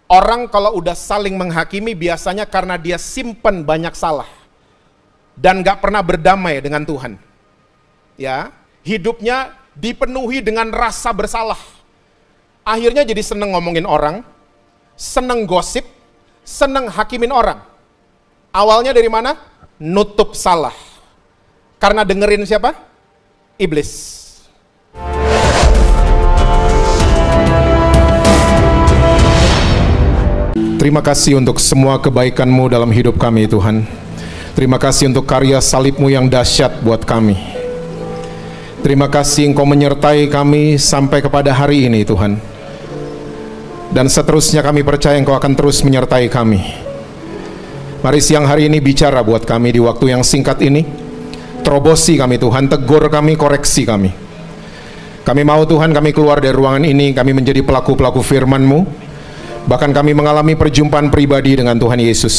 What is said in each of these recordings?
Orang kalau udah saling menghakimi biasanya karena dia simpen banyak salah dan gak pernah berdamai dengan Tuhan. Ya, hidupnya dipenuhi dengan rasa bersalah. Akhirnya jadi seneng ngomongin orang, seneng gosip, seneng hakimin orang. Awalnya dari mana? Nutup salah. Karena dengerin siapa? Iblis. Terima kasih untuk semua kebaikan-Mu dalam hidup kami, Tuhan. Terima kasih untuk karya salib-Mu yang dahsyat buat kami. Terima kasih Engkau menyertai kami sampai kepada hari ini, Tuhan. Dan seterusnya kami percaya Engkau akan terus menyertai kami. Mari siang hari ini bicara buat kami di waktu yang singkat ini. Terobosi kami, Tuhan, tegur kami, koreksi kami. Kami mau, Tuhan, kami keluar dari ruangan ini, kami menjadi pelaku-pelaku firman-Mu. Bahkan kami mengalami perjumpaan pribadi dengan Tuhan Yesus.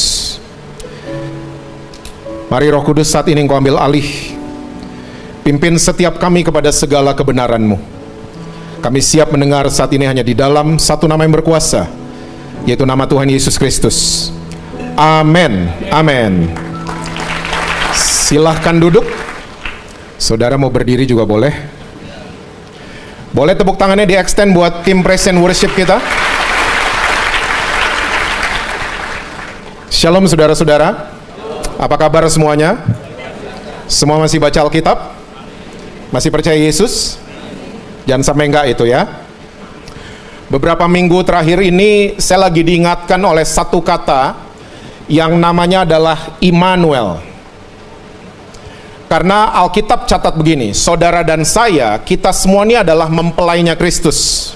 Mari Roh Kudus saat ini Engkau ambil alih. Pimpin setiap kami kepada segala kebenaran-Mu. Kami siap mendengar saat ini hanya di dalam satu nama yang berkuasa, yaitu nama Tuhan Yesus Kristus. Amin. Amin. Silahkan duduk. Saudara mau berdiri juga boleh. Boleh tepuk tangannya di extend buat tim praise and worship kita. Shalom saudara-saudara. Apa kabar semuanya? Semua masih baca Alkitab? Masih percaya Yesus? Jangan sampai enggak itu ya. Beberapa minggu terakhir ini saya lagi diingatkan oleh satu kata yang namanya adalah Immanuel. Karena Alkitab catat begini, saudara dan saya, kita semua ini adalah mempelainya Kristus.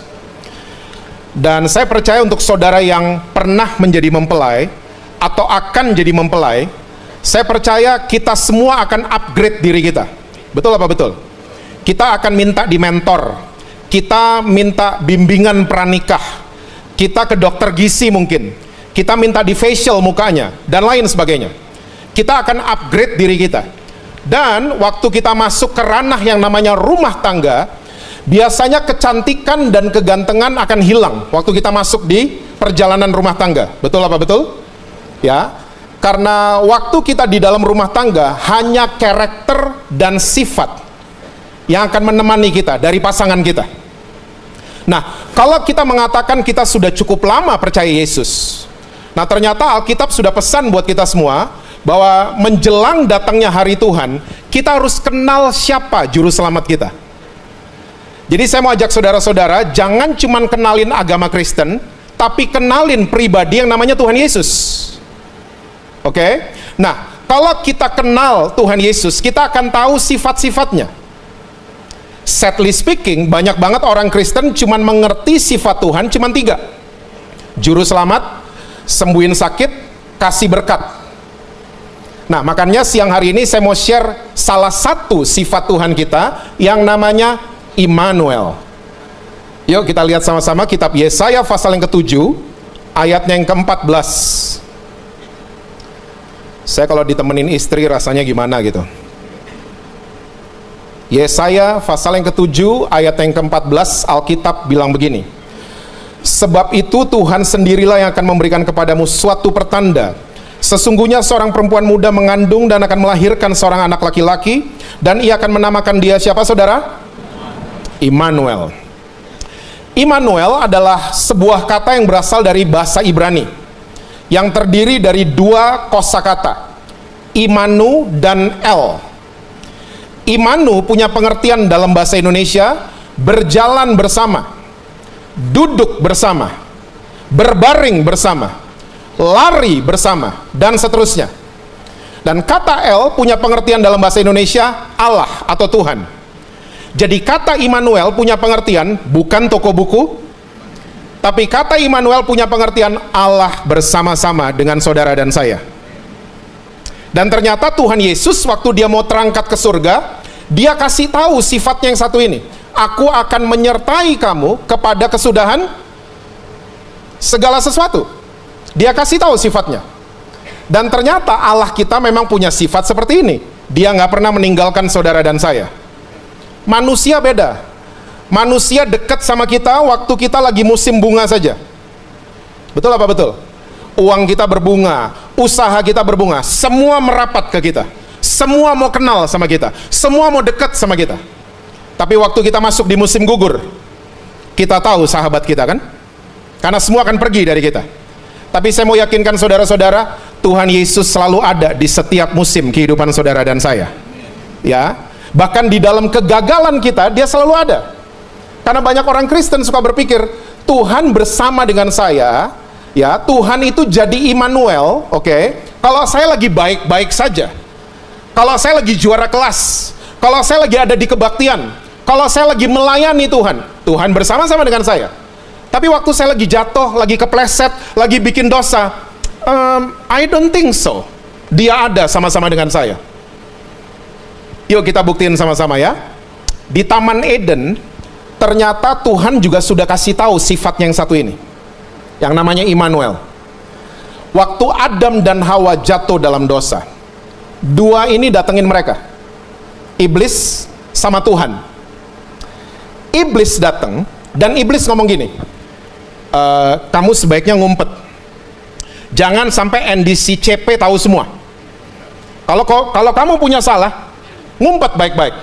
Dan saya percaya untuk saudara yang pernah menjadi mempelai atau akan jadi mempelai, saya percaya kita semua akan upgrade diri kita. Betul apa betul? Kita akan minta di mentor, kita minta bimbingan pranikah, kita ke dokter gizi mungkin, kita minta di facial mukanya, dan lain sebagainya. Kita akan upgrade diri kita. Dan waktu kita masuk ke ranah yang namanya rumah tangga, biasanya kecantikan dan kegantengan akan hilang waktu kita masuk di perjalanan rumah tangga. Betul apa betul? Ya, karena waktu kita di dalam rumah tangga hanya karakter dan sifat yang akan menemani kita dari pasangan kita. Nah, kalau kita mengatakan kita sudah cukup lama percaya Yesus, nah ternyata Alkitab sudah pesan buat kita semua bahwa menjelang datangnya hari Tuhan, kita harus kenal siapa juru selamat kita. Jadi saya mau ajak saudara-saudara, jangan cuman kenalin agama Kristen, tapi kenalin pribadi yang namanya Tuhan Yesus. Oke? Nah, kalau kita kenal Tuhan Yesus, kita akan tahu sifat-sifatnya. Sadly speaking, banyak banget orang Kristen cuman mengerti sifat Tuhan cuman 3. Juru selamat, sembuhin sakit, kasih berkat. Nah, makanya siang hari ini saya mau share salah satu sifat Tuhan kita yang namanya Immanuel. Yuk kita lihat sama-sama kitab Yesaya pasal yang ke-7, ayatnya yang ke-14. Saya kalau ditemenin istri rasanya gimana gitu. Yesaya pasal yang ke-7 ayat yang ke-14, Alkitab bilang begini. Sebab itu Tuhan sendirilah yang akan memberikan kepadamu suatu pertanda. Sesungguhnya seorang perempuan muda mengandung dan akan melahirkan seorang anak laki-laki, dan ia akan menamakan dia siapa saudara? Immanuel. Immanuel adalah sebuah kata yang berasal dari bahasa Ibrani, yang terdiri dari 2 kosakata, Imanu dan El. Imanu punya pengertian dalam bahasa Indonesia berjalan bersama, duduk bersama, berbaring bersama, lari bersama, dan seterusnya. Dan kata El punya pengertian dalam bahasa Indonesia Allah atau Tuhan. Jadi kata Immanuel punya pengertian bukan toko buku, tapi kata Immanuel punya pengertian Allah bersama-sama dengan saudara dan saya. Dan ternyata Tuhan Yesus waktu dia mau terangkat ke surga, dia kasih tahu sifatnya yang satu ini. Aku akan menyertai kamu kepada kesudahan segala sesuatu. Dia kasih tahu sifatnya. Dan ternyata Allah kita memang punya sifat seperti ini. Dia nggak pernah meninggalkan saudara dan saya. Manusia beda. Manusia dekat sama kita waktu kita lagi musim bunga saja. Betul apa betul? Uang kita berbunga, usaha kita berbunga, semua merapat ke kita, semua mau kenal sama kita, semua mau dekat sama kita. Tapi waktu kita masuk di musim gugur, kita tahu sahabat kita kan, karena semua akan pergi dari kita. Tapi saya mau yakinkan saudara-saudara, Tuhan Yesus selalu ada di setiap musim kehidupan saudara dan saya. Ya, bahkan di dalam kegagalan kita, dia selalu ada. Karena banyak orang Kristen suka berpikir, Tuhan bersama dengan saya. Ya, Tuhan itu jadi Immanuel, oke? Kalau saya lagi baik-baik saja, kalau saya lagi juara kelas, kalau saya lagi ada di kebaktian, kalau saya lagi melayani Tuhan, Tuhan bersama-sama dengan saya. Tapi waktu saya lagi jatuh, lagi kepleset, lagi bikin dosa, I don't think so. Dia ada sama-sama dengan saya. Yuk kita buktiin sama-sama ya. Di Taman Eden, ternyata Tuhan juga sudah kasih tahu sifat yang satu ini, yang namanya Immanuel. Waktu Adam dan Hawa jatuh dalam dosa, dua ini datengin mereka, iblis sama Tuhan. Iblis datang dan iblis ngomong gini, kamu sebaiknya ngumpet, jangan sampai NDCCP tahu semua. Kalau kamu punya salah, ngumpet baik-baik,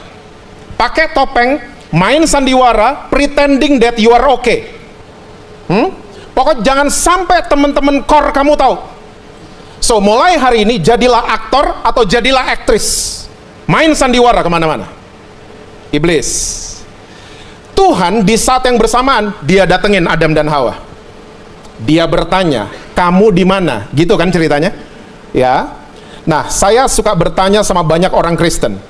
pakai topeng, main sandiwara, pretending that you are okay. Pokoknya jangan sampai teman-teman core kamu tahu. So mulai hari ini jadilah aktor atau jadilah aktris, main sandiwara kemana-mana. Iblis. Tuhan di saat yang bersamaan dia datengin Adam dan Hawa. Dia bertanya, kamu di mana? Gitu kan ceritanya? Ya. Nah, saya suka bertanya sama banyak orang Kristen.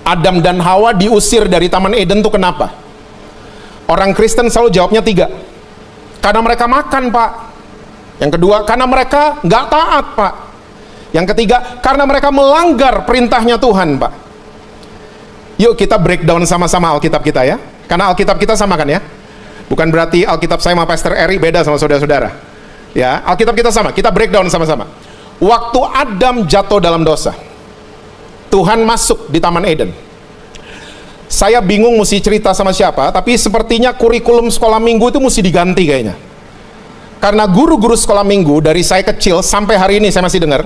Adam dan Hawa diusir dari Taman Eden tuh kenapa? Orang Kristen selalu jawabnya 3. Karena mereka makan, Pak. Yang kedua, karena mereka nggak taat, Pak. Yang ketiga, karena mereka melanggar perintahnya Tuhan, Pak. Yuk kita breakdown sama-sama Alkitab kita ya. Karena Alkitab kita sama kan ya. Bukan berarti Alkitab saya sama Pastor Eri beda sama saudara-saudara. Ya, Alkitab kita sama. Kita breakdown sama-sama. Waktu Adam jatuh dalam dosa, Tuhan masuk di Taman Eden. Saya bingung mesti cerita sama siapa, tapi sepertinya kurikulum sekolah minggu itu mesti diganti kayaknya. Karena guru-guru sekolah minggu dari saya kecil sampai hari ini saya masih dengar,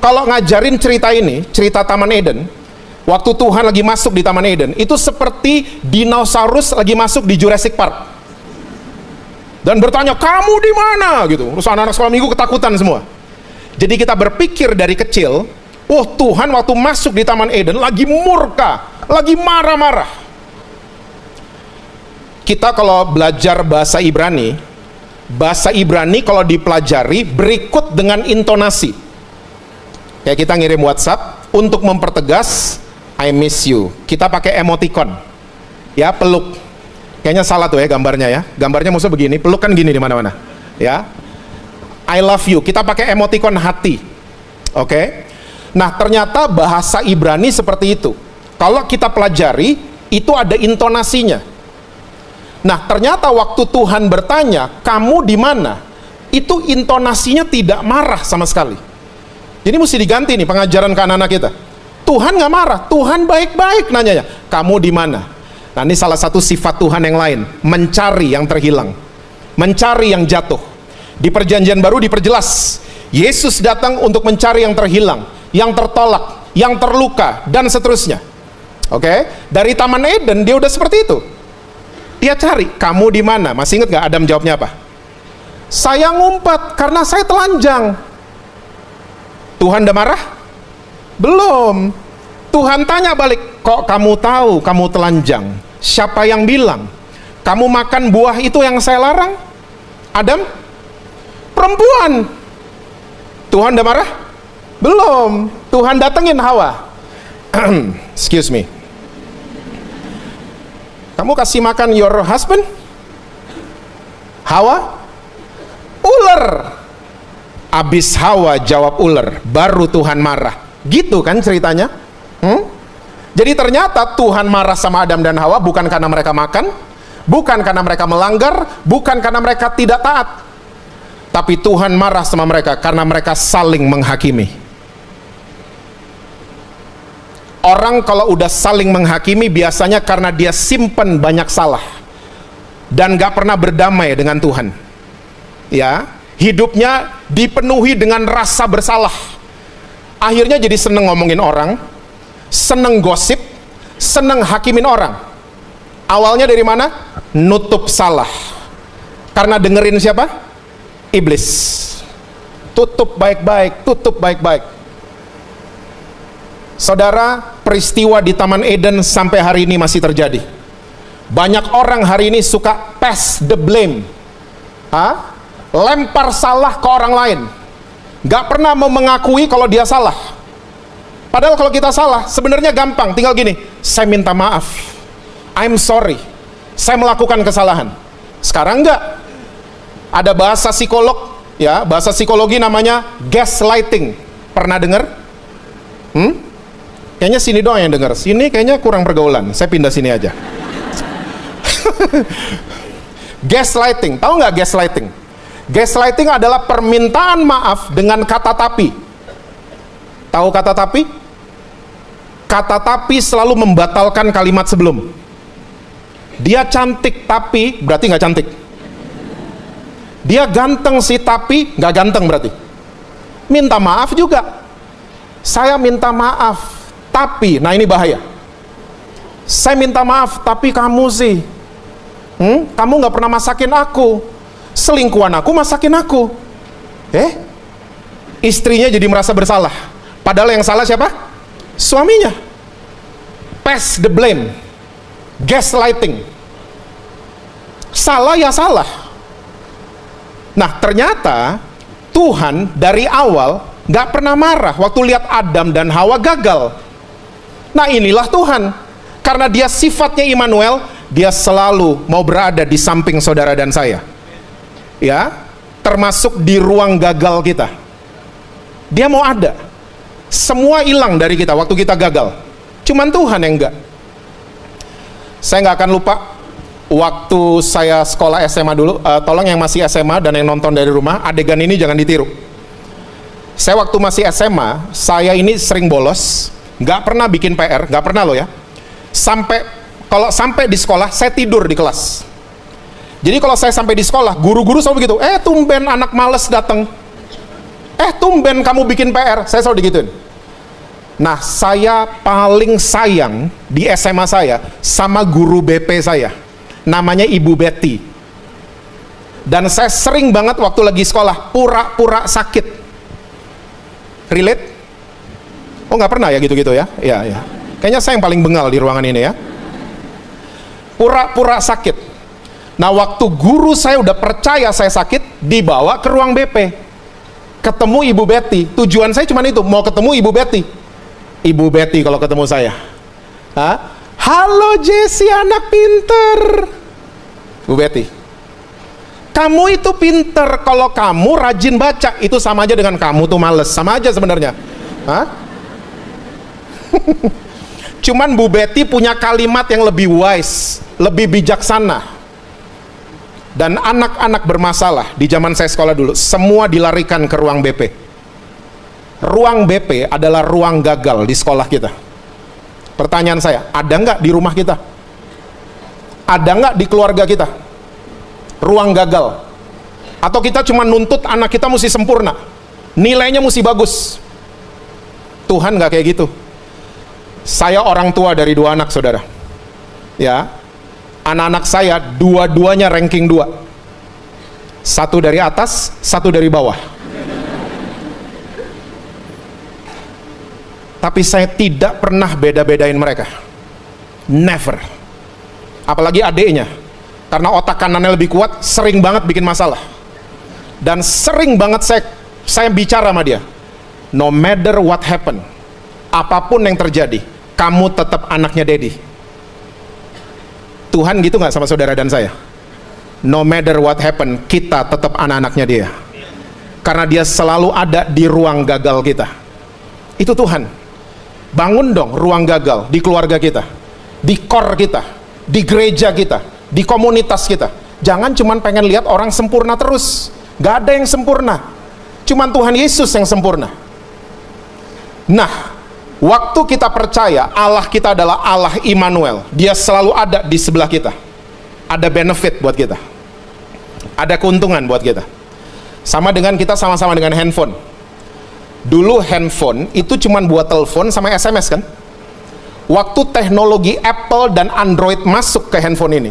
kalau ngajarin cerita ini, cerita Taman Eden, waktu Tuhan lagi masuk di Taman Eden, itu seperti dinosaurus lagi masuk di Jurassic Park. Dan bertanya, kamu di mana? Gitu. Terus anak-anak sekolah minggu ketakutan semua. Jadi kita berpikir dari kecil, oh Tuhan waktu masuk di Taman Eden lagi murka, lagi marah-marah. Kita kalau belajar bahasa Ibrani kalau dipelajari berikut dengan intonasi. Kayak kita ngirim WhatsApp untuk mempertegas I miss you, kita pakai emoticon. Ya, peluk. Kayaknya salah tuh ya gambarnya ya. Gambarnya maksudnya begini, peluk kan gini di mana-mana. Ya. I love you, kita pakai emoticon hati. Oke. Nah, ternyata bahasa Ibrani seperti itu. Kalau kita pelajari, itu ada intonasinya. Nah, ternyata waktu Tuhan bertanya, kamu di mana? Itu intonasinya tidak marah sama sekali. Jadi mesti diganti nih pengajaran ke anak-anak kita. Tuhan nggak marah, Tuhan baik-baik nanyanya, kamu di mana? Nah, ini salah satu sifat Tuhan yang lain, mencari yang terhilang, mencari yang jatuh. Di Perjanjian Baru diperjelas, Yesus datang untuk mencari yang terhilang, yang tertolak, yang terluka, dan seterusnya. Oke, dari Taman Eden dia udah seperti itu. Dia cari, kamu di mana? Masih ingat gak Adam jawabnya apa? Saya ngumpet karena saya telanjang. Tuhan udah marah? Belum. Tuhan tanya balik, kok kamu tahu kamu telanjang? Siapa yang bilang? Kamu makan buah itu yang saya larang? Adam? Perempuan. Tuhan udah marah? Belum. Tuhan datengin Hawa. Excuse me. Kamu kasih makan your husband? Hawa? Ular. Abis Hawa jawab ular, baru Tuhan marah. Gitu kan ceritanya? Jadi ternyata Tuhan marah sama Adam dan Hawa bukan karena mereka makan, bukan karena mereka melanggar, bukan karena mereka tidak taat. Tapi Tuhan marah sama mereka karena mereka saling menghakimi. Orang kalau udah saling menghakimi biasanya karena dia simpen banyak salah dan gak pernah berdamai dengan Tuhan. Ya, hidupnya dipenuhi dengan rasa bersalah. Akhirnya jadi seneng ngomongin orang, seneng gosip, seneng hakimin orang. Awalnya dari mana? Nutup salah. Karena dengerin siapa? Iblis. Tutup baik-baik, tutup baik-baik. Saudara, peristiwa di Taman Eden sampai hari ini masih terjadi. Banyak orang hari ini suka pass the blame, lempar salah ke orang lain, gak pernah mau mengakui kalau dia salah. Padahal kalau kita salah sebenarnya gampang, tinggal gini, saya minta maaf, I'm sorry, saya melakukan kesalahan. Sekarang enggak. Ada bahasa psikolog, ya, bahasa psikologi namanya gaslighting. Pernah dengar? Kayaknya sini doang yang dengar. Sini kayaknya kurang pergaulan. Saya pindah sini aja. Gaslighting, tahu nggak gaslighting? Gaslighting adalah permintaan maaf dengan kata tapi. Tahu kata tapi? Kata tapi selalu membatalkan kalimat sebelum. Dia cantik tapi berarti nggak cantik. Dia ganteng sih tapi nggak ganteng berarti. Minta maaf juga. Saya minta maaf tapi, nah ini bahaya. Saya minta maaf tapi kamu sih, kamu nggak pernah masakin aku, selingkuhan aku masakin aku. Istrinya jadi merasa bersalah, padahal yang salah siapa? Suaminya. Pass the blame, gaslighting. Salah ya salah. Nah ternyata Tuhan dari awal nggak pernah marah waktu lihat Adam dan Hawa gagal. Nah inilah Tuhan, karena dia sifatnya Immanuel, dia selalu mau berada di samping saudara dan saya, ya, termasuk di ruang gagal kita. Dia mau ada. Semua hilang dari kita waktu kita gagal, cuman Tuhan yang enggak. Saya nggak akan lupa waktu saya sekolah SMA dulu. Tolong yang masih SMA dan yang nonton dari rumah, adegan ini jangan ditiru. Saya waktu masih SMA, saya ini sering bolos, nggak pernah bikin PR, nggak pernah loh ya. Kalau sampai di sekolah, saya tidur di kelas. Jadi kalau saya sampai di sekolah, guru-guru selalu begitu, tumben anak males datang, tumben kamu bikin PR, saya selalu digituin. Nah saya paling sayang di SMA saya sama guru BP saya, namanya Ibu Betty. Dan saya sering banget waktu lagi sekolah pura-pura sakit. Relate? Oh nggak pernah ya gitu-gitu ya? Ya. Kayaknya saya yang paling bengal di ruangan ini ya. Pura-pura sakit. Nah waktu guru saya udah percaya saya sakit, dibawa ke ruang BP, ketemu Ibu Betty. Tujuan saya cuma itu, mau ketemu Ibu Betty. Ibu Betty kalau ketemu saya, halo Jesse anak pinter. Bu Betty, kamu itu pinter kalau kamu rajin baca. Itu sama aja dengan kamu tuh males, sama aja sebenarnya. Cuman Bu Betty punya kalimat yang lebih wise, lebih bijaksana. Dan anak-anak bermasalah di zaman saya sekolah dulu, semua dilarikan ke ruang BP. Ruang BP adalah ruang gagal di sekolah kita. Pertanyaan saya, ada nggak di rumah kita? Ada nggak di keluarga kita? Ruang gagal. Atau kita cuma nuntut anak kita mesti sempurna, nilainya mesti bagus. Tuhan nggak kayak gitu. Saya orang tua dari 2 anak saudara, ya. Anak-anak saya dua-duanya ranking 2, 1 dari atas, 1 dari bawah. Tapi saya tidak pernah beda-bedain mereka, never. Apalagi adiknya, karena otak kanannya lebih kuat, sering banget bikin masalah. Dan sering banget saya bicara sama dia, no matter what happen, apapun yang terjadi, kamu tetap anaknya Daddy. Tuhan gitu nggak sama saudara dan saya? No matter what happen, kita tetap anak-anaknya dia, karena dia selalu ada di ruang gagal kita. Itu Tuhan. Bangun dong ruang gagal di keluarga kita, di core kita, di gereja kita, di komunitas kita. Jangan cuman pengen lihat orang sempurna terus. Gak ada yang sempurna, cuman Tuhan Yesus yang sempurna. Nah, waktu kita percaya Allah kita adalah Allah Immanuel, dia selalu ada di sebelah kita. Ada benefit buat kita, ada keuntungan buat kita. Sama dengan kita sama-sama dengan handphone. Dulu handphone itu cuman buat telepon sama SMS kan? Waktu teknologi Apple dan Android masuk ke handphone ini,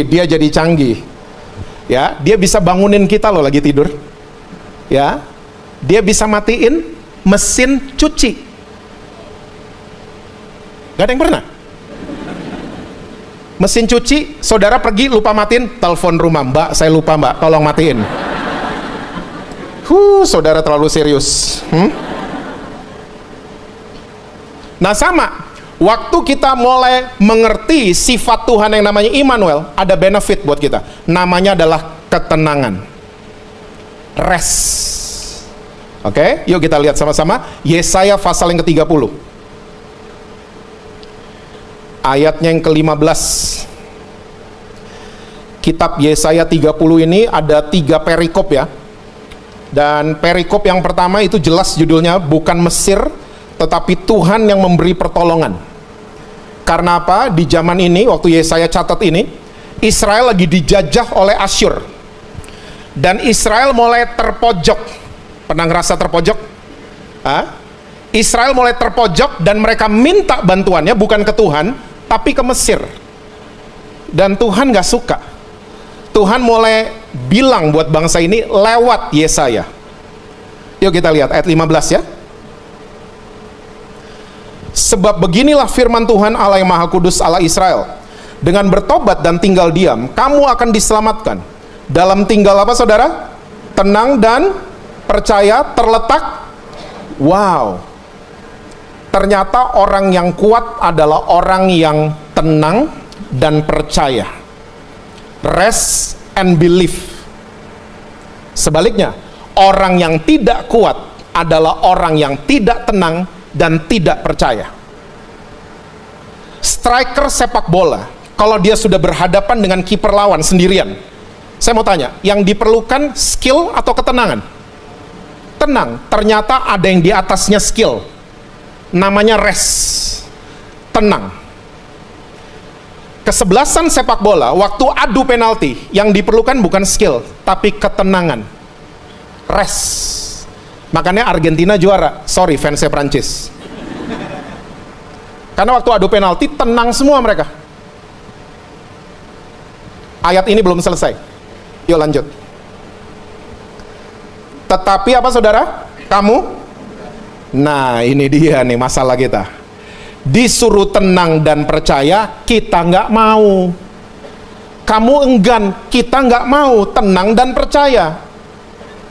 dia jadi canggih. Ya, dia bisa bangunin kita loh lagi tidur. Ya, dia bisa matiin mesin cuci. Gak ada yang pernah? Mesin cuci, saudara pergi lupa matiin, telepon rumah, Mbak, saya lupa Mbak, tolong matiin. Saudara terlalu serius. Nah sama, waktu kita mulai mengerti sifat Tuhan yang namanya Immanuel, ada benefit buat kita. Namanya adalah ketenangan. Rest. Oke, yuk kita lihat sama-sama. Yesaya pasal yang ke-30. Ayatnya yang ke-15. Kitab Yesaya 30 ini ada 3 perikop ya. Dan perikop yang pertama itu jelas judulnya bukan Mesir, tetapi Tuhan yang memberi pertolongan. Karena apa? Di zaman ini, waktu Yesaya catat ini, Israel lagi dijajah oleh Asyur. Dan Israel mulai terpojok. Pernah ngerasa terpojok? Israel mulai terpojok dan mereka minta bantuannya bukan ke Tuhan, tapi ke Mesir. Dan Tuhan gak suka. Tuhan mulai bilang buat bangsa ini lewat Yesaya. Yuk kita lihat ayat 15 ya. Sebab beginilah firman Tuhan Allah yang Maha Kudus, Allah Israel. Dengan bertobat dan tinggal diam, kamu akan diselamatkan. Dalam tinggal apa saudara? Tenang dan percaya terletak. Wow. Ternyata orang yang kuat adalah orang yang tenang dan percaya. Rest and believe. Sebaliknya, orang yang tidak kuat adalah orang yang tidak tenang dan tidak percaya. Striker sepak bola, kalau dia sudah berhadapan dengan kiper lawan sendirian, saya mau tanya, yang diperlukan skill atau ketenangan? Tenang. Ternyata ada yang di atasnya skill, namanya rest, tenang. Kesebelasan sepak bola, waktu adu penalti, yang diperlukan bukan skill, tapi ketenangan, rest. Makanya Argentina juara. Sorry fansnya Prancis. Karena waktu adu penalti, tenang semua mereka. Ayat ini belum selesai. Yuk lanjut. Tetapi apa saudara? Kamu? Nah ini dia nih masalah kita. Disuruh tenang dan percaya, kita nggak mau. Kamu enggan, kita nggak mau tenang dan percaya.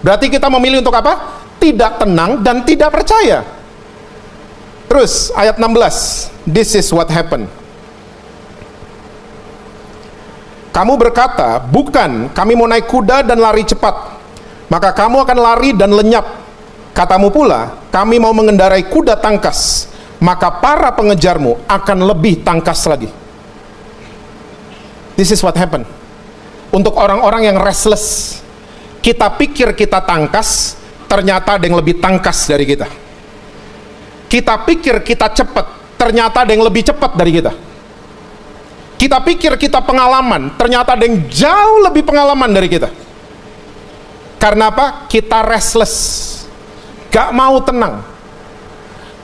Berarti kita memilih untuk apa? Tidak tenang dan tidak percaya. Terus ayat 16. This is what happened. Kamu berkata, bukan, kami mau naik kuda dan lari cepat. Maka kamu akan lari dan lenyap. Katamu pula, kami mau mengendarai kuda tangkas. Maka para pengejarmu akan lebih tangkas lagi. This is what happened. Untuk orang-orang yang restless, kita pikir kita tangkas, ternyata ada yang lebih tangkas dari kita. Kita pikir kita cepat, ternyata ada yang lebih cepat dari kita. Kita pikir kita pengalaman, ternyata ada yang jauh lebih pengalaman dari kita. Karena apa? Kita restless, gak mau tenang.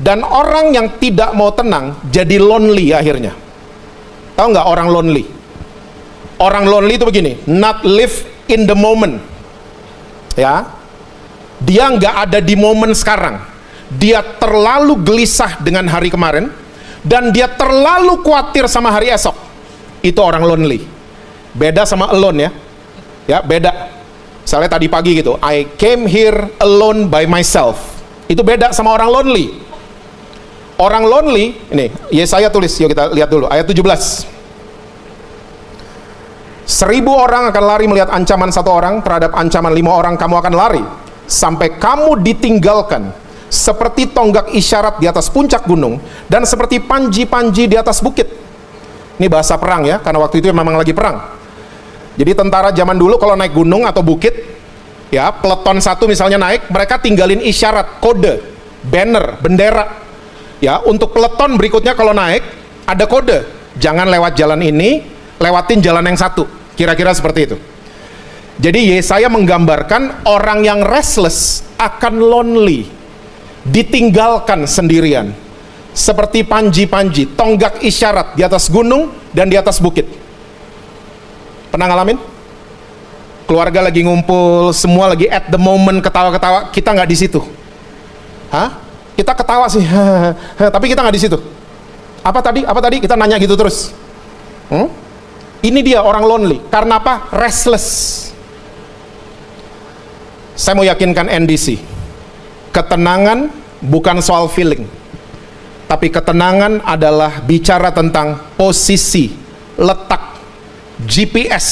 Dan orang yang tidak mau tenang jadi lonely akhirnya. Tahu nggak orang lonely? Orang lonely itu begini, not live in the moment. Ya, dia nggak ada di momen sekarang. Dia terlalu gelisah dengan hari kemarin dan dia terlalu khawatir sama hari esok. Itu orang lonely. Beda sama alone ya. Ya beda. Misalnya tadi pagi gitu, I came here alone by myself. Itu beda sama orang lonely. Orang lonely, ini Yesaya tulis, yuk kita lihat dulu ayat 17. 1000 orang akan lari melihat ancaman 1 orang, terhadap ancaman 5 orang kamu akan lari, sampai kamu ditinggalkan seperti tonggak isyarat di atas puncak gunung, dan seperti panji-panji di atas bukit. Ini bahasa perang ya, karena waktu itu memang lagi perang. Jadi tentara zaman dulu kalau naik gunung atau bukit, ya peleton 1 misalnya naik, mereka tinggalin isyarat, kode, banner, bendera. Ya, untuk peleton berikutnya kalau naik ada kode, jangan lewat jalan ini, lewatin jalan yang satu, kira-kira seperti itu. Jadi Yesaya menggambarkan orang yang restless akan lonely, ditinggalkan sendirian, seperti panji-panji, tonggak isyarat di atas gunung dan di atas bukit. Pernah ngalamin? Keluarga lagi ngumpul, semua lagi at the moment ketawa-ketawa, kita nggak di situ. Hah? Kita ketawa sih, tapi kita nggak di situ. Apa tadi? Apa tadi? Kita nanya gitu terus. Ini dia orang lonely. Karena apa? Restless. Saya mau yakinkan NDC, ketenangan bukan soal feeling, tapi ketenangan adalah bicara tentang posisi, letak, GPS.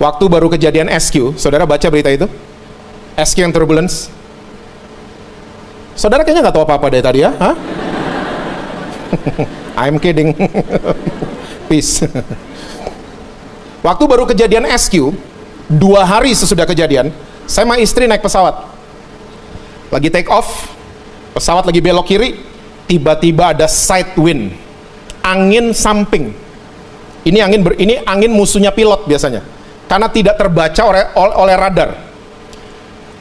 Waktu baru kejadian SQ, saudara baca berita itu? SQ yang turbulence. Saudara kayaknya nggak tahu apa-apa dari tadi ya? Hah? I'm kidding. Peace. Waktu baru kejadian SQ, 2 hari sesudah kejadian, saya sama istri naik pesawat. Lagi take off, pesawat lagi belok kiri, tiba-tiba ada side wind, angin samping. Ini angin musuhnya pilot biasanya, karena tidak terbaca oleh radar.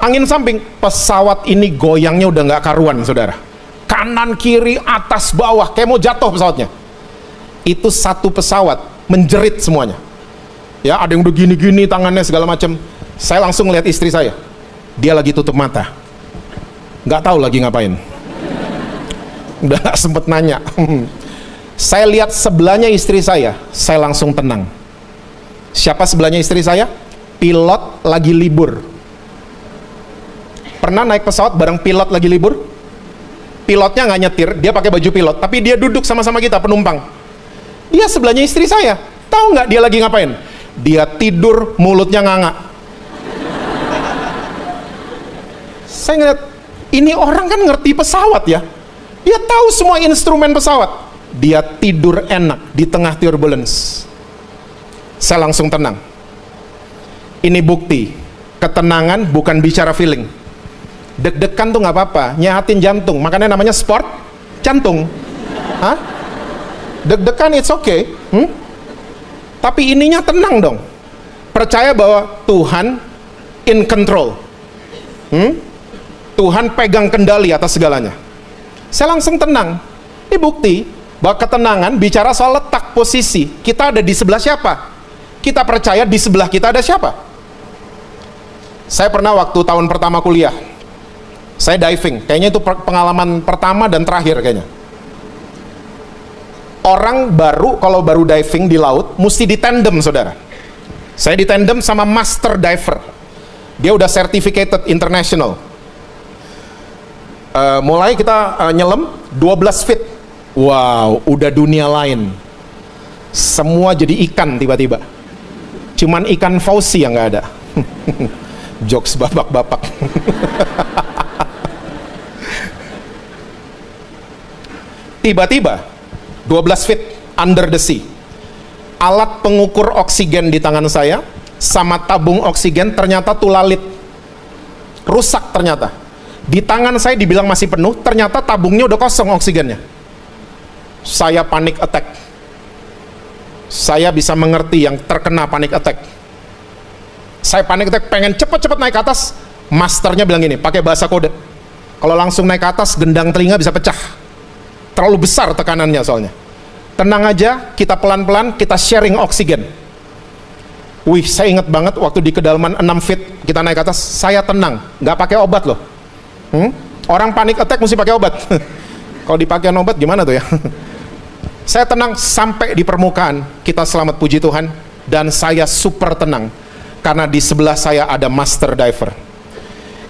Angin samping, pesawat ini goyangnya udah nggak karuan, saudara. Kanan, kiri, atas, bawah, kayak mau jatuh pesawatnya. Itu satu pesawat, menjerit semuanya. Ya, ada yang udah gini-gini tangannya segala macam. Saya langsung lihat istri saya, dia lagi tutup mata, nggak tahu lagi ngapain. Udah nggak sempet nanya. Saya lihat sebelahnya istri saya langsung tenang. Siapa sebelahnya istri saya? Pilot lagi libur. Pernah naik pesawat bareng pilot lagi libur? Pilotnya nggak nyetir, dia pakai baju pilot, tapi dia duduk sama-sama kita penumpang. Dia sebelahnya istri saya. Tahu nggak dia lagi ngapain? Dia tidur, mulutnya nganga. Saya ngeliat, ini orang kan ngerti pesawat ya. Dia tahu semua instrumen pesawat. Dia tidur enak di tengah turbulence. Saya langsung tenang. Ini bukti, ketenangan bukan bicara feeling. Deg-degan tuh nggak apa-apa, nyehatin jantung, makanya namanya sport jantung. Hah? Deg-degan it's okay. Tapi ininya tenang dong. Percaya bahwa Tuhan in control. Tuhan pegang kendali atas segalanya. Saya langsung tenang. Ini bukti bahwa ketenangan bicara soal letak posisi. Kita ada di sebelah siapa? Kita percaya di sebelah kita ada siapa? Saya pernah waktu tahun pertama kuliah, saya diving. Kayaknya itu pengalaman pertama dan terakhir kayaknya. Orang baru, kalau baru diving di laut, mesti ditandem, saudara. Saya ditandem sama master diver. Dia udah certificated international. Mulai kita nyelam 12 feet. Wow, udah dunia lain. Semua jadi ikan tiba-tiba. Cuman ikan Fauzi yang nggak ada. Jokes babak-babak. Tiba-tiba 12 feet under the sea, alat pengukur oksigen di tangan saya sama tabung oksigen ternyata tulalit, rusak ternyata. Di tangan saya dibilang masih penuh, ternyata tabungnya udah kosong oksigennya. Saya panic attack. Saya bisa mengerti yang terkena panic attack. Saya panic attack, pengen cepet-cepet naik ke atas. Masternya bilang gini, pakai bahasa kode, kalau langsung naik ke atas gendang telinga bisa pecah, terlalu besar tekanannya soalnya. Tenang aja, kita pelan-pelan, kita sharing oksigen. Wih, saya ingat banget waktu di kedalaman 6 feet kita naik ke atas, saya tenang, nggak pakai obat loh. Orang panik attack mesti pakai obat. Kalau dipakai obat gimana tuh ya? Saya tenang sampai di permukaan, kita selamat puji Tuhan, dan saya super tenang karena di sebelah saya ada master diver.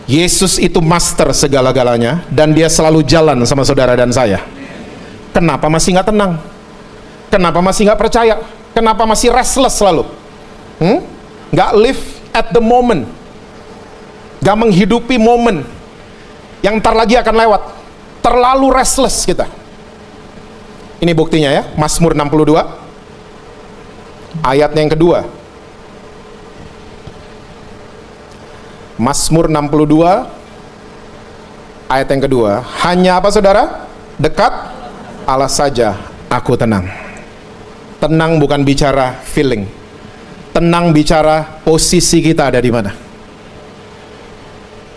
Yesus itu master segala-galanya dan dia selalu jalan sama saudara dan saya. Kenapa masih nggak tenang? Kenapa masih nggak percaya? Kenapa masih restless selalu? Nggak live at the moment, nggak menghidupi momen yang ntar lagi akan lewat. Terlalu restless kita. Ini buktinya ya, Mazmur 62 ayatnya yang kedua. Mazmur 62 ayat yang kedua. Hanya apa saudara? Dekat Allah saja aku tenang. Tenang bukan bicara feeling. Tenang bicara posisi kita ada di mana.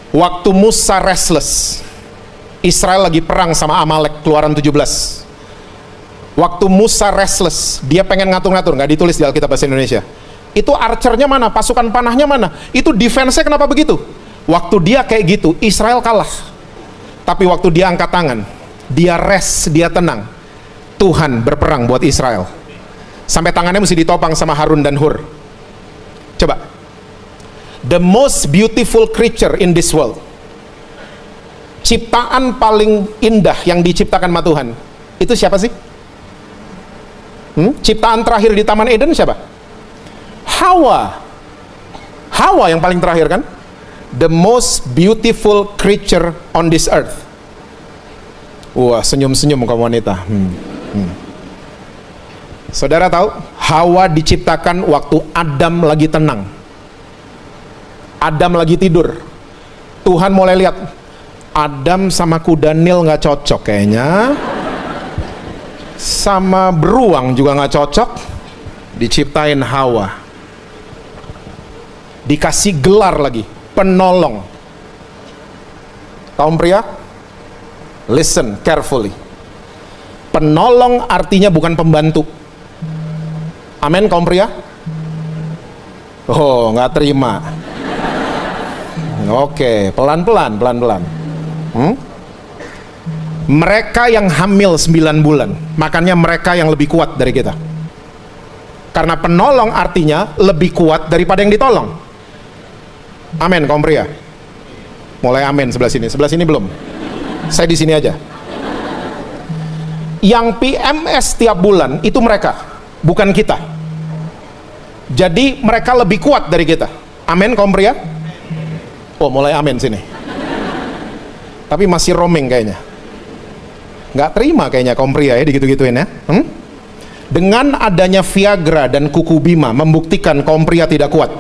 Waktu Musa restless, Israel lagi perang sama Amalek, Keluaran 17. Waktu Musa restless, dia pengen ngatur-ngatur, nggak ditulis di Alkitab Bahasa Indonesia. Itu archernya mana, pasukan panahnya mana, itu defense-nya kenapa begitu? Waktu dia kayak gitu, Israel kalah. Tapi waktu dia angkat tangan, dia rest, dia tenang, Tuhan berperang buat Israel. Sampai tangannya mesti ditopang sama Harun dan Hur. Coba, the most beautiful creature in this world, ciptaan paling indah yang diciptakan sama Tuhan, itu siapa sih? Ciptaan terakhir di Taman Eden siapa? Hawa. Hawa yang paling terakhir kan? The most beautiful creature on this earth. Wah, senyum-senyum kaum wanita. Saudara tahu, Hawa diciptakan waktu Adam lagi tenang. Adam lagi tidur. Tuhan mulai lihat, Adam sama kuda Nil nggak cocok kayaknya. Sama beruang juga nggak cocok. Diciptain Hawa. Dikasih gelar lagi, penolong. Kaum pria, listen carefully. Penolong artinya bukan pembantu. Amin kaum pria? Oh, nggak terima. Oke, pelan-pelan, pelan-pelan. Mereka yang hamil 9 bulan, makanya mereka yang lebih kuat dari kita. Karena penolong artinya lebih kuat daripada yang ditolong. Amin kaum pria. Mulai amin sebelah sini belum. Saya di sini aja. Yang PMS tiap bulan itu mereka, bukan kita. Jadi mereka lebih kuat dari kita. Amin kaum pria. Oh, mulai amin sini. Tapi masih roaming kayaknya. Nggak terima kayaknya kaum pria ya digitu-gituin ya. Dengan adanya Viagra dan kuku Bima membuktikan kaum pria tidak kuat.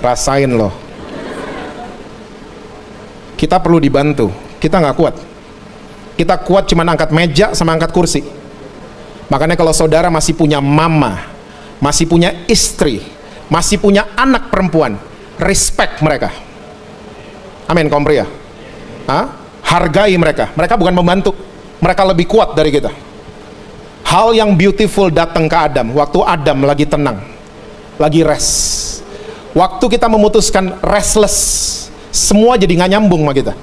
Rasain loh. Kita perlu dibantu. Kita nggak kuat. Kita kuat cuma angkat meja sama angkat kursi. Makanya kalau saudara masih punya mama, masih punya istri, masih punya anak perempuan, respect mereka. Amin kaum pria. Hargai mereka. Mereka bukan membantu, mereka lebih kuat dari kita. Hal yang beautiful datang ke Adam waktu Adam lagi tenang, lagi rest. Waktu kita memutuskan restless, semua jadi nggak nyambung sama kita.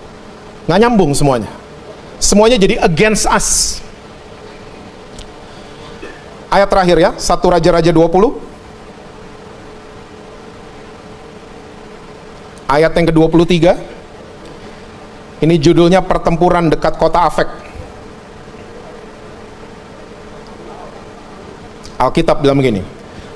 Nggak nyambung semuanya. Semuanya jadi against us. Ayat terakhir ya, 1 Raja-Raja 20. Ayat yang ke-23. Ini judulnya pertempuran dekat kota Afek. Alkitab bilang begini.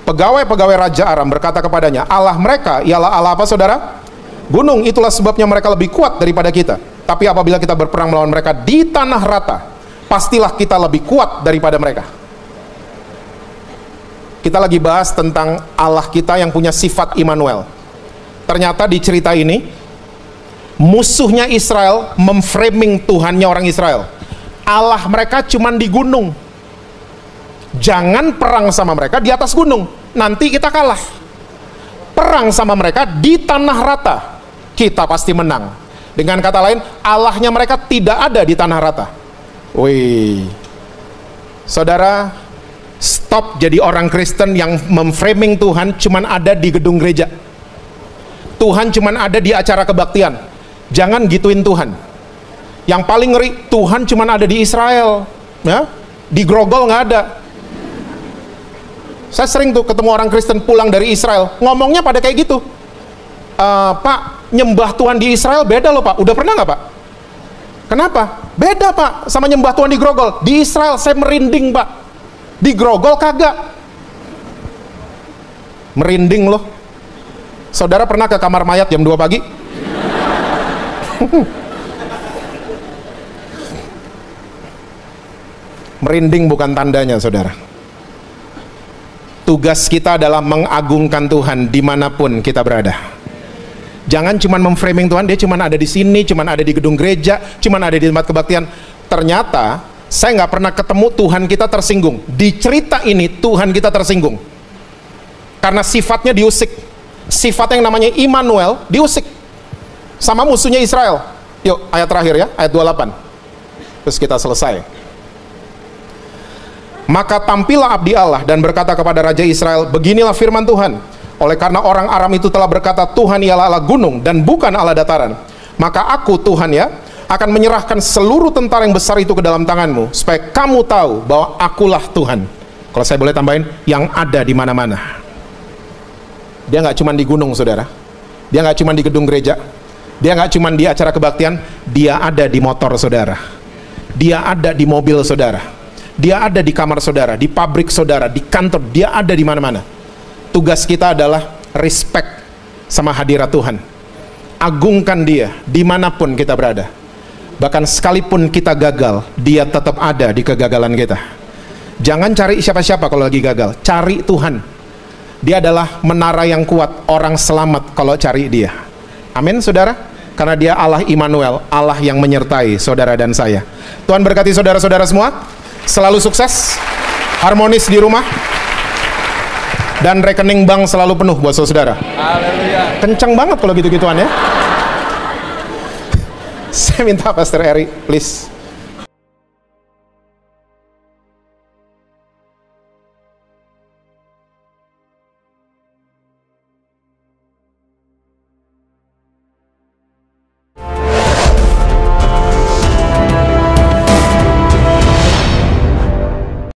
Pegawai-pegawai Raja Aram berkata kepadanya, Allah mereka ialah Allah apa saudara? Gunung, itulah sebabnya mereka lebih kuat daripada kita. Tapi apabila kita berperang melawan mereka di tanah rata, pastilah kita lebih kuat daripada mereka. Kita lagi bahas tentang Allah kita yang punya sifat Immanuel. Ternyata di cerita ini, musuhnya Israel memframing Tuhannya orang Israel. Allah mereka cuman di gunung. Jangan perang sama mereka di atas gunung, nanti kita kalah. Perang sama mereka di tanah rata, kita pasti menang. Dengan kata lain, Allahnya mereka tidak ada di tanah rata. Wih, saudara, stop jadi orang Kristen yang memframing Tuhan cuman ada di gedung gereja. Tuhan cuman ada di acara kebaktian. Jangan gituin Tuhan. Yang paling ngeri, Tuhan cuman ada di Israel, ya? Di Grogol nggak ada. Saya sering tuh ketemu orang Kristen pulang dari Israel, ngomongnya pada kayak gitu. Pak, nyembah Tuhan di Israel beda loh Pak. Udah pernah nggak Pak? Kenapa? Beda Pak sama nyembah Tuhan di Grogol. Di Israel saya merinding Pak. Di Grogol kagak. Merinding loh. Saudara pernah ke kamar mayat jam 2 pagi? Merinding bukan tandanya saudara. Tugas kita adalah mengagungkan Tuhan dimanapun kita berada. Jangan cuman memframing Tuhan, dia cuman ada di sini, cuman ada di gedung gereja, cuman ada di tempat kebaktian. Ternyata saya nggak pernah ketemu Tuhan kita tersinggung. Di cerita ini Tuhan kita tersinggung karena sifatnya diusik. Sifat yang namanya Immanuel diusik sama musuhnya Israel. Yuk, ayat terakhir ya, ayat 28. Terus kita selesai. Maka tampillah abdi Allah dan berkata kepada Raja Israel, beginilah firman Tuhan, oleh karena orang Aram itu telah berkata, Tuhan ialah Allah gunung dan bukan Allah dataran, maka aku, Tuhan ya, akan menyerahkan seluruh tentara yang besar itu ke dalam tanganmu, supaya kamu tahu bahwa akulah Tuhan. Kalau saya boleh tambahin, yang ada di mana-mana. Dia nggak cuma di gunung, saudara. Dia nggak cuma di gedung gereja. Dia nggak cuma di acara kebaktian. Dia ada di motor saudara. Dia ada di mobil saudara. Dia ada di kamar saudara, di pabrik saudara, di kantor. Dia ada di mana-mana. Tugas kita adalah respect sama hadirat Tuhan. Agungkan dia dimanapun kita berada. Bahkan sekalipun kita gagal, dia tetap ada di kegagalan kita. Jangan cari siapa-siapa kalau lagi gagal. Cari Tuhan. Dia adalah menara yang kuat, orang selamat kalau cari dia. Amin saudara. Karena dia Allah Immanuel, Allah yang menyertai saudara dan saya. Tuhan berkati saudara-saudara semua. Selalu sukses, harmonis di rumah, dan rekening bank selalu penuh buat saudara. Haleluya. Kencang banget kalau gitu-gituan ya. Saya minta Pastor Eri, please.